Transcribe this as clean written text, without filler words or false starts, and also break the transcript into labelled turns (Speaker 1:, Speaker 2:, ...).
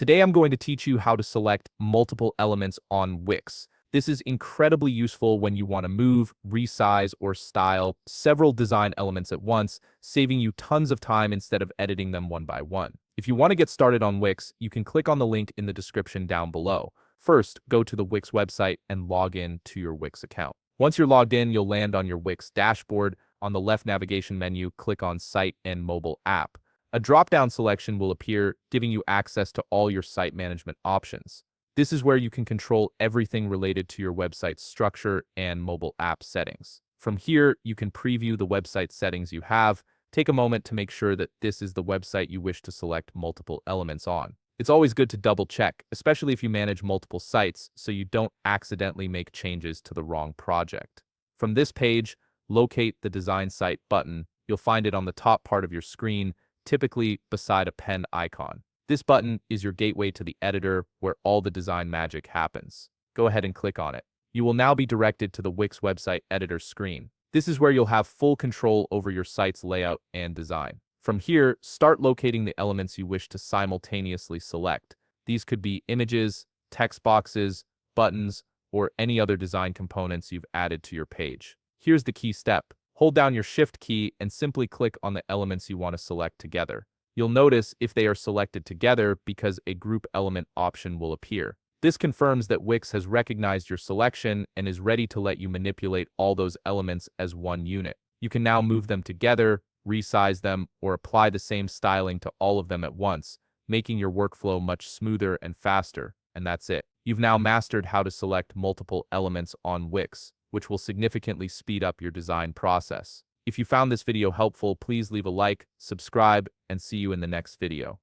Speaker 1: Today I'm going to teach you how to select multiple elements on Wix. This is incredibly useful when you want to move, resize, or style several design elements at once, saving you tons of time instead of editing them one by one. If you want to get started on Wix, you can click on the link in the description down below. First, go to the Wix website and log in to your Wix account. Once you're logged in, you'll land on your Wix dashboard. On the left navigation menu, click on Site and Mobile App. A drop-down selection will appear, giving you access to all your site management options. This is where you can control everything related to your website's structure and mobile app settings. From here, you can preview the website settings you have. Take a moment to make sure that this is the website you wish to select multiple elements on. It's always good to double check, especially if you manage multiple sites, so you don't accidentally make changes to the wrong project. From this page, locate the Design Site button. You'll find it on the top part of your screen, typically beside a pen icon. This button is your gateway to the editor where all the design magic happens. Go ahead and click on it. You will now be directed to the Wix website editor screen. This is where you'll have full control over your site's layout and design. From here, start locating the elements you wish to simultaneously select. These could be images, text boxes, buttons, or any other design components you've added to your page. Here's the key step. Hold down your Shift key and simply click on the elements you want to select together. You'll notice if they are selected together because a group element option will appear. This confirms that Wix has recognized your selection and is ready to let you manipulate all those elements as one unit. You can now move them together, resize them, or apply the same styling to all of them at once, making your workflow much smoother and faster. And that's it. You've now mastered how to select multiple elements on Wix, which will significantly speed up your design process. If you found this video helpful, please leave a like, subscribe, and see you in the next video.